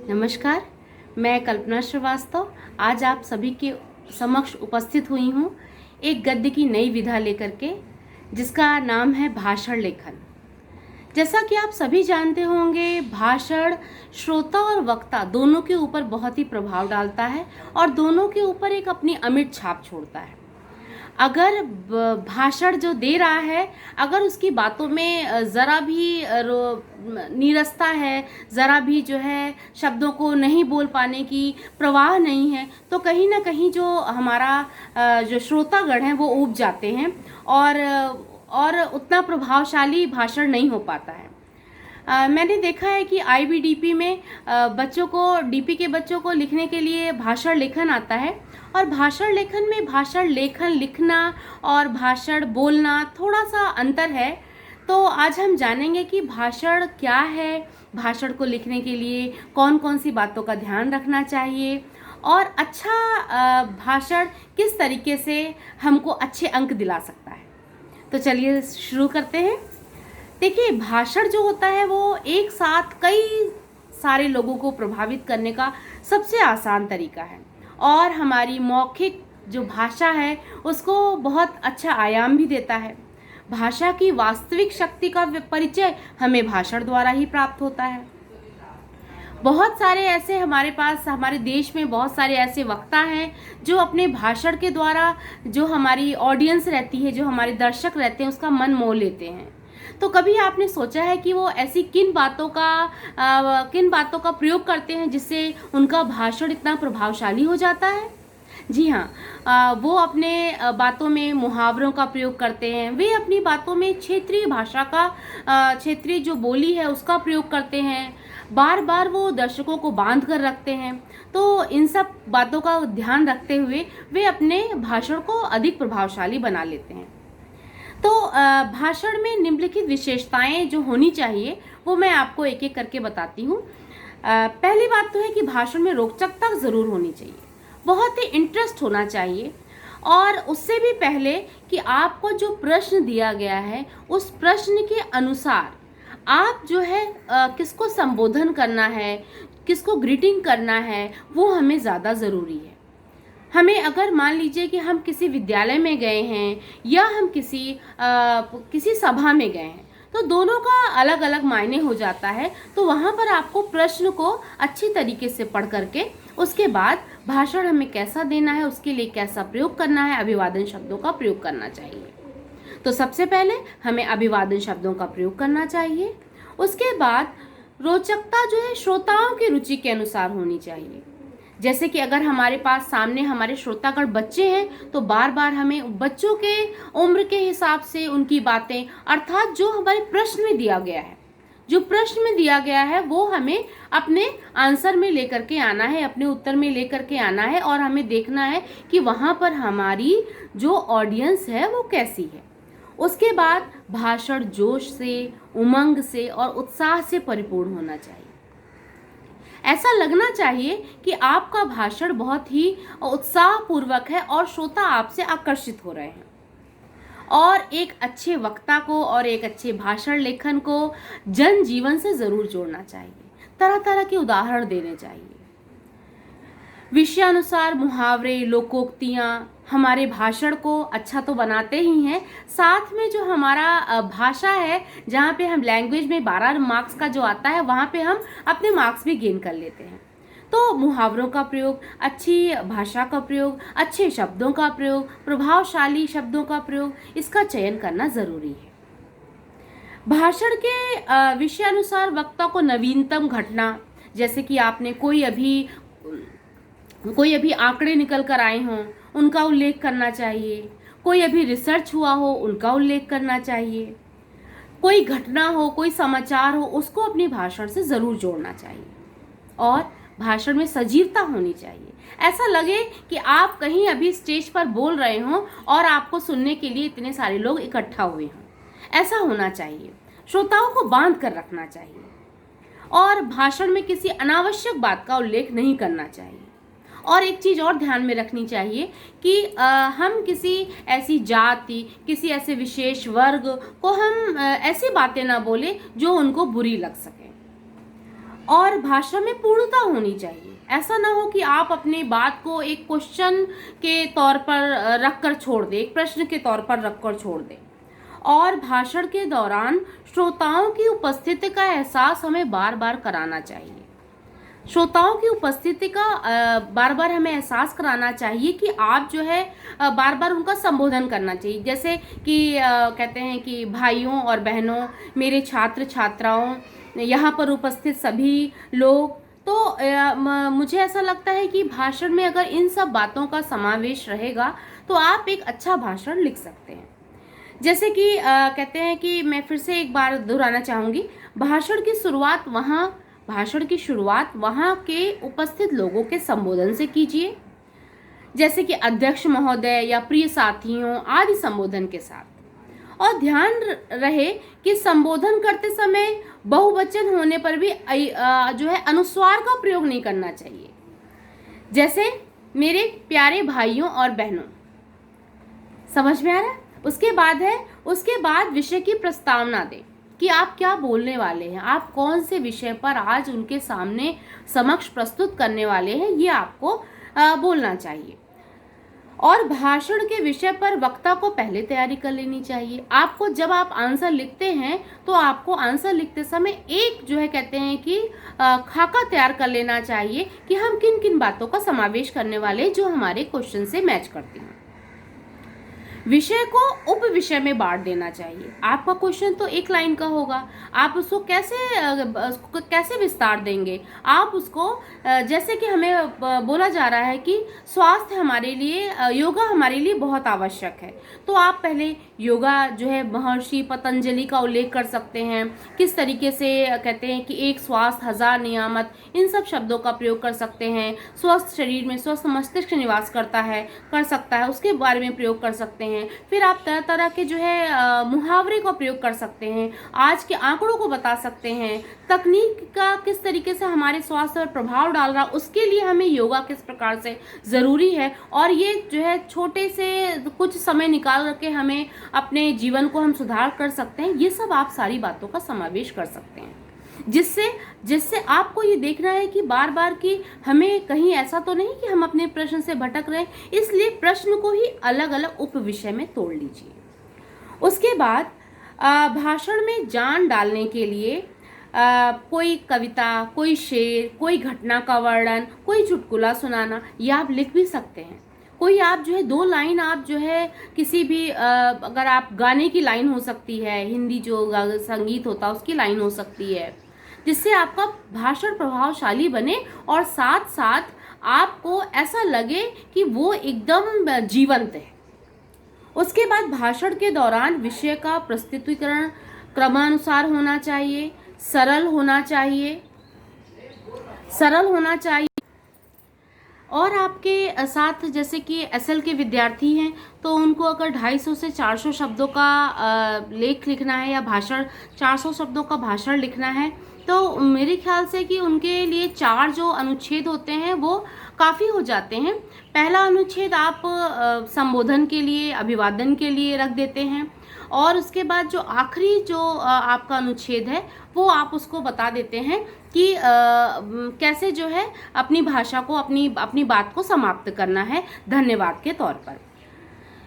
नमस्कार। मैं कल्पना श्रीवास्तव आज आप सभी के समक्ष उपस्थित हुई हूँ एक गद्य की नई विधा लेकर के, जिसका नाम है भाषण लेखन। जैसा कि आप सभी जानते होंगे, भाषण श्रोता और वक्ता दोनों के ऊपर बहुत ही प्रभाव डालता है और दोनों के ऊपर एक अपनी अमिट छाप छोड़ता है। अगर भाषण जो दे रहा है, अगर उसकी बातों में ज़रा भी नीरसता है, ज़रा भी जो है शब्दों को नहीं बोल पाने की प्रवाह नहीं है, तो कहीं ना कहीं जो हमारा जो श्रोतागण हैं वो ऊब जाते हैं और उतना प्रभावशाली भाषण नहीं हो पाता है। मैंने देखा है कि आईबीडीपी में बच्चों को डीपी के बच्चों को लिखने के लिए भाषण लेखन आता है, और भाषण लेखन में भाषण लेखन लिखना और भाषण बोलना थोड़ा सा अंतर है। तो आज हम जानेंगे कि भाषण क्या है, भाषण को लिखने के लिए कौन कौन सी बातों का ध्यान रखना चाहिए और अच्छा भाषण किस तरीके से हमको अच्छे अंक दिला सकता है। तो चलिए शुरू करते हैं। देखिए, भाषण जो होता है वो एक साथ कई सारे लोगों को प्रभावित करने का सबसे आसान तरीका है और हमारी मौखिक जो भाषा है उसको बहुत अच्छा आयाम भी देता है। भाषा की वास्तविक शक्ति का परिचय हमें भाषण द्वारा ही प्राप्त होता है। बहुत सारे ऐसे हमारे पास, हमारे देश में बहुत सारे ऐसे वक्ता हैं जो अपने भाषण के द्वारा जो हमारी ऑडियंस रहती है, जो हमारे दर्शक रहते हैं, उसका मन मोह लेते हैं। तो कभी आपने सोचा है कि वो ऐसी किन बातों का प्रयोग करते हैं जिससे उनका भाषण इतना प्रभावशाली हो जाता है? जी हाँ, वो अपने बातों में मुहावरों का प्रयोग करते हैं। वे अपनी बातों में क्षेत्रीय भाषा का, क्षेत्रीय जो बोली है उसका प्रयोग करते हैं। बार बार वो दर्शकों को बांध कर रखते हैं। तो इन सब बातों का ध्यान रखते हुए वे अपने भाषण को अधिक प्रभावशाली बना लेते हैं। तो भाषण में निम्नलिखित विशेषताएं जो होनी चाहिए वो मैं आपको एक एक करके बताती हूँ। पहली बात तो है कि भाषण में रोचकता ज़रूर होनी चाहिए, बहुत ही इंटरेस्ट होना चाहिए। और उससे भी पहले कि आपको जो प्रश्न दिया गया है उस प्रश्न के अनुसार आप जो है किसको संबोधन करना है, किसको ग्रीटिंग करना है, वो हमें ज़्यादा ज़रूरी है। हमें अगर मान लीजिए कि हम किसी विद्यालय में गए हैं या हम किसी सभा में गए हैं, तो दोनों का अलग अलग मायने हो जाता है। तो वहाँ पर आपको प्रश्न को अच्छी तरीके से पढ़ करके उसके बाद भाषण हमें कैसा देना है, उसके लिए कैसा प्रयोग करना है, अभिवादन शब्दों का प्रयोग करना चाहिए। तो सबसे पहले हमें अभिवादन शब्दों का प्रयोग करना चाहिए। उसके बाद रोचकता जो है श्रोताओं की रुचि के अनुसार होनी चाहिए। जैसे कि अगर हमारे पास सामने हमारे श्रोतागण बच्चे हैं तो बार बार हमें बच्चों के उम्र के हिसाब से उनकी बातें, अर्थात जो हमारे प्रश्न में दिया गया है, जो प्रश्न में दिया गया है वो हमें अपने आंसर में लेकर के आना है, अपने उत्तर में लेकर के आना है। और हमें देखना है कि वहाँ पर हमारी जो ऑडियंस है वो कैसी है। उसके बाद भाषण जोश से, उमंग से और उत्साह से परिपूर्ण होना चाहिए। ऐसा लगना चाहिए कि आपका भाषण बहुत ही उत्साहपूर्वक है और श्रोता आपसे आकर्षित हो रहे हैं। और एक अच्छे वक्ता को और एक अच्छे भाषण लेखन को जन जीवन से ज़रूर जोड़ना चाहिए, तरह तरह के उदाहरण देने चाहिए। विषयानुसार मुहावरे, लोकोक्तियाँ हमारे भाषण को अच्छा तो बनाते ही हैं, साथ में जो हमारा भाषा है, जहाँ पे हम लैंग्वेज में 12 मार्क्स का जो आता है, वहाँ पे हम अपने मार्क्स भी गेन कर लेते हैं। तो मुहावरों का प्रयोग, अच्छी भाषा का प्रयोग, अच्छे शब्दों का प्रयोग, प्रभावशाली शब्दों का प्रयोग, इसका चयन करना ज़रूरी है। भाषण के विषयानुसार वक्ता को नवीनतम घटना, जैसे कि आपने कोई अभी आंकड़े निकल कर आए हों, उनका उल्लेख करना चाहिए। कोई अभी रिसर्च हुआ हो, उनका उल्लेख करना चाहिए। कोई घटना हो, कोई समाचार हो, उसको अपनी भाषण से ज़रूर जोड़ना चाहिए। और भाषण में सजीवता होनी चाहिए। ऐसा लगे कि आप कहीं अभी स्टेज पर बोल रहे हों और आपको सुनने के लिए इतने सारे लोग इकट्ठा हुए हों। ऐसा होना चाहिए। श्रोताओं को बांध कर रखना चाहिए और भाषण में किसी अनावश्यक बात का उल्लेख नहीं करना चाहिए। और एक चीज़ और ध्यान में रखनी चाहिए कि हम किसी ऐसी जाति, किसी ऐसे विशेष वर्ग को हम ऐसी बातें ना बोले जो उनको बुरी लग सके। और भाषा में पूर्णता होनी चाहिए। ऐसा ना हो कि आप अपनी बात को एक क्वेश्चन के तौर पर रख कर छोड़ दें, एक प्रश्न के तौर पर रख कर छोड़ दें। और भाषण के दौरान श्रोताओं की उपस्थिति का एहसास हमें बार बार कराना चाहिए। श्रोताओं की उपस्थिति का बार बार हमें एहसास कराना चाहिए कि आप जो है बार बार उनका संबोधन करना चाहिए। जैसे कि कहते हैं कि भाइयों और बहनों, मेरे छात्र छात्राओं, यहाँ पर उपस्थित सभी लोग। तो मुझे ऐसा लगता है कि भाषण में अगर इन सब बातों का समावेश रहेगा तो आप एक अच्छा भाषण लिख सकते हैं। जैसे कि कहते हैं कि मैं फिर से एक बार दोहराना चाहूँगी, भाषण की शुरुआत वहाँ के उपस्थित लोगों के संबोधन से कीजिए, जैसे कि अध्यक्ष महोदय या प्रिय साथियों आदि संबोधन के साथ। और ध्यान रहे कि संबोधन करते समय बहुवचन होने पर भी जो है अनुस्वार का प्रयोग नहीं करना चाहिए। जैसे मेरे प्यारे भाइयों और बहनों, समझ में आ रहा है? उसके बाद विषय की प्रस्तावना दें कि आप क्या बोलने वाले हैं, आप कौन से विषय पर आज उनके सामने समक्ष प्रस्तुत करने वाले हैं, ये आपको बोलना चाहिए। और भाषण के विषय पर वक्ता को पहले तैयारी कर लेनी चाहिए। आपको जब आप आंसर लिखते हैं तो आपको आंसर लिखते समय एक जो है कहते हैं कि खाका तैयार कर लेना चाहिए कि हम किन किन बातों का समावेश करने वाले जो हमारे क्वेश्चन से मैच करती हैं। विषय को उप विषय में बांट देना चाहिए। आपका क्वेश्चन तो एक लाइन का होगा, आप उसको कैसे विस्तार देंगे? आप उसको जैसे कि हमें बोला जा रहा है कि स्वास्थ्य हमारे लिए, योगा हमारे लिए बहुत आवश्यक है, तो आप पहले योगा जो है महर्षि पतंजलि का उल्लेख कर सकते हैं। किस तरीके से कहते हैं कि एक स्वास्थ्य हजार नियामत, इन सब शब्दों का प्रयोग कर सकते हैं। स्वस्थ शरीर में स्वस्थ मस्तिष्क निवास कर सकता है, उसके बारे में प्रयोग कर सकते हैं। फिर आप तरह तरह के जो है मुहावरे का प्रयोग कर सकते हैं, आज के आंकड़ों को बता सकते हैं, तकनीक का किस तरीके से हमारे स्वास्थ्य पर प्रभाव डाल रहा, उसके लिए हमें योगा किस प्रकार से ज़रूरी है। और ये जो है छोटे से कुछ समय निकाल करके हमें अपने जीवन को हम सुधार कर सकते हैं। ये सब आप सारी बातों का समावेश कर सकते हैं, जिससे आपको ये देखना है कि बार बार कि हमें कहीं ऐसा तो नहीं कि हम अपने प्रश्न से भटक रहे हैं, इसलिए प्रश्न को ही अलग अलग उप विषय में तोड़ लीजिए। उसके बाद भाषण में जान डालने के लिए कोई कविता, कोई शेर, कोई घटना का वर्णन, कोई चुटकुला सुनाना, ये आप लिख भी सकते हैं। कोई आप जो है 2 लाइन आप जो है किसी भी अगर आप गाने की लाइन हो सकती है, हिंदी जो संगीत होता है उसकी लाइन हो सकती है, जिससे आपका भाषण प्रभावशाली बने और साथ साथ आपको ऐसा लगे कि वो एकदम जीवंत है। उसके बाद भाषण के दौरान विषय का प्रस्तुतीकरण क्रमानुसार होना चाहिए, सरल होना चाहिए। और आपके साथ जैसे कि एसएल के विद्यार्थी हैं तो उनको अगर 250 से 400 शब्दों का लेख लिखना है या भाषण 400 शब्दों का भाषण लिखना है, तो मेरे ख्याल से कि उनके लिए 4 जो अनुच्छेद होते हैं वो काफ़ी हो जाते हैं। पहला अनुच्छेद आप संबोधन के लिए, अभिवादन के लिए रख देते हैं, और उसके बाद जो आखिरी जो आपका अनुच्छेद है वो आप उसको बता देते हैं कि कैसे जो है अपनी भाषा को, अपनी बात को समाप्त करना है धन्यवाद के तौर पर।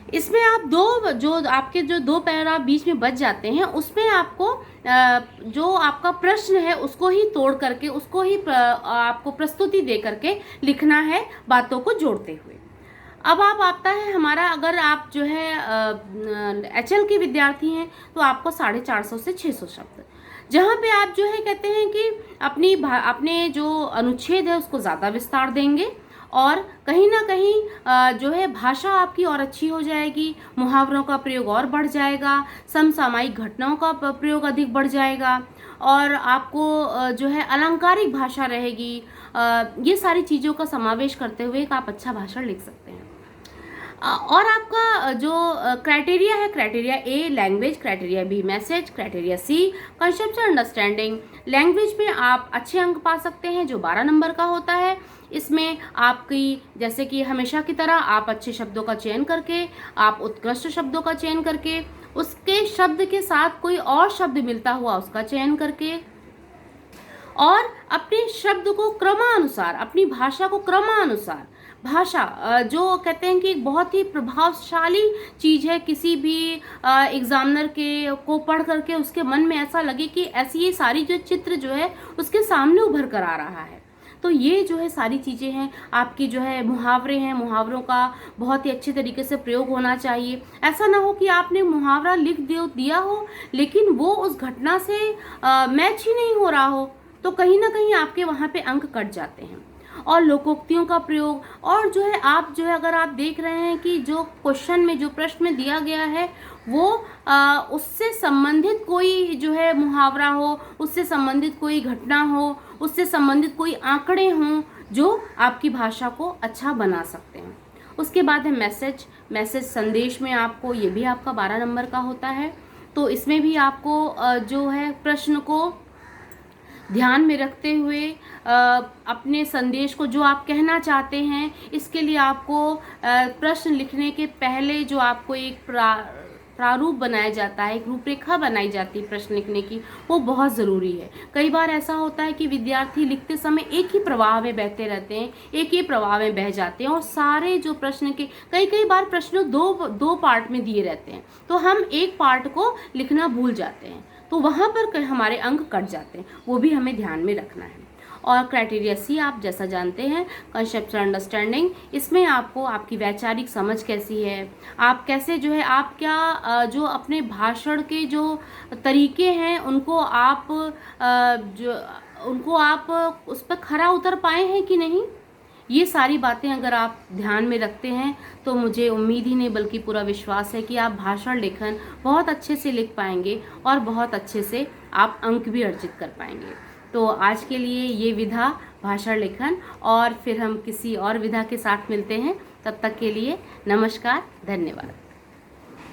इसमें आप जो 2 पैराग्राफ बीच में बच जाते हैं, उसमें आपको जो आपका प्रश्न है उसको ही तोड़ करके, उसको ही आपको प्रस्तुति दे करके लिखना है, बातों को जोड़ते हुए। अब आता है हमारा, अगर आप जो है एचएल के विद्यार्थी हैं तो आपको 450 से 600 शब्द, जहाँ पे आप जो है कहते हैं कि अपने जो अनुच्छेद है उसको ज़्यादा विस्तार देंगे, और कहीं ना कहीं जो है भाषा आपकी और अच्छी हो जाएगी, मुहावरों का प्रयोग और बढ़ जाएगा, समसामयिक घटनाओं का प्रयोग अधिक बढ़ जाएगा, और आपको जो है अलंकारिक भाषा रहेगी। ये सारी चीज़ों का समावेश करते हुए एक आप अच्छा भाषण लिख सकते हैं। और आपका जो क्राइटेरिया है, criteria A language, criteria B message, criteria C conceptual understanding. Language में आप अच्छे अंक पा सकते हैं जो 12 नंबर का होता है। इसमें आपकी जैसे कि हमेशा की तरह आप अच्छे शब्दों का चयन करके, आप उत्कृष्ट शब्दों का चयन करके, उसके शब्द के साथ कोई और शब्द मिलता हुआ उसका चयन करके, और अपने शब्द को क्रमानुसार, अपनी भाषा को क्रमानुसार, भाषा जो कहते हैं कि बहुत ही प्रभावशाली चीज़ है। किसी भी एग्जामिनर के को पढ़ करके उसके मन में ऐसा लगे कि ऐसी ये सारी जो चित्र जो है उसके सामने उभर कर आ रहा है। तो ये जो है सारी चीज़ें हैं आपकी, जो है मुहावरे हैं, मुहावरों का बहुत ही अच्छे तरीके से प्रयोग होना चाहिए। ऐसा ना हो कि आपने मुहावरा लिख दिया हो लेकिन वो उस घटना से मैच ही नहीं हो रहा हो, तो कहीं ना कहीं आपके वहाँ पे अंक कट जाते हैं। और लोकोक्तियों का प्रयोग, और जो है आप जो है अगर आप देख रहे हैं कि जो क्वेश्चन में, जो प्रश्न में दिया गया है वो उससे संबंधित कोई जो है मुहावरा हो, उससे संबंधित कोई घटना हो, उससे संबंधित कोई आंकड़े हों जो आपकी भाषा को अच्छा बना सकते हैं। उसके बाद है मैसेज संदेश में आपको, ये भी आपका 12 नंबर का होता है। तो इसमें भी आपको जो है प्रश्न को ध्यान में रखते हुए अपने संदेश को, जो आप कहना चाहते हैं, इसके लिए आपको प्रश्न लिखने के पहले जो आपको एक प्रारूप बनाया जाता है, एक रूपरेखा बनाई जाती है प्रश्न लिखने की, वो बहुत ज़रूरी है। कई बार ऐसा होता है कि विद्यार्थी लिखते समय एक ही प्रवाह में बहते रहते हैं, एक ही प्रवाह में बह जाते हैं और सारे जो प्रश्न के कई बार प्रश्न दो पार्ट में दिए रहते हैं, तो हम एक पार्ट को लिखना भूल जाते हैं, तो वहाँ पर हमारे अंक कट जाते हैं। वो भी हमें ध्यान में रखना है। और क्राइटेरिया सी आप जैसा जानते हैं, कंसेप्चुअल अंडरस्टैंडिंग, इसमें आपको आपकी वैचारिक समझ कैसी है, आप कैसे जो है आप क्या जो अपने भाषण के जो तरीके हैं उनको आप उस पर खरा उतर पाए हैं कि नहीं। ये सारी बातें अगर आप ध्यान में रखते हैं तो मुझे उम्मीद ही नहीं बल्कि पूरा विश्वास है कि आप भाषण लेखन बहुत अच्छे से लिख पाएंगे और बहुत अच्छे से आप अंक भी अर्जित कर पाएंगे। तो आज के लिए ये विधा भाषण लेखन, और फिर हम किसी और विधा के साथ मिलते हैं। तब तक के लिए नमस्कार, धन्यवाद।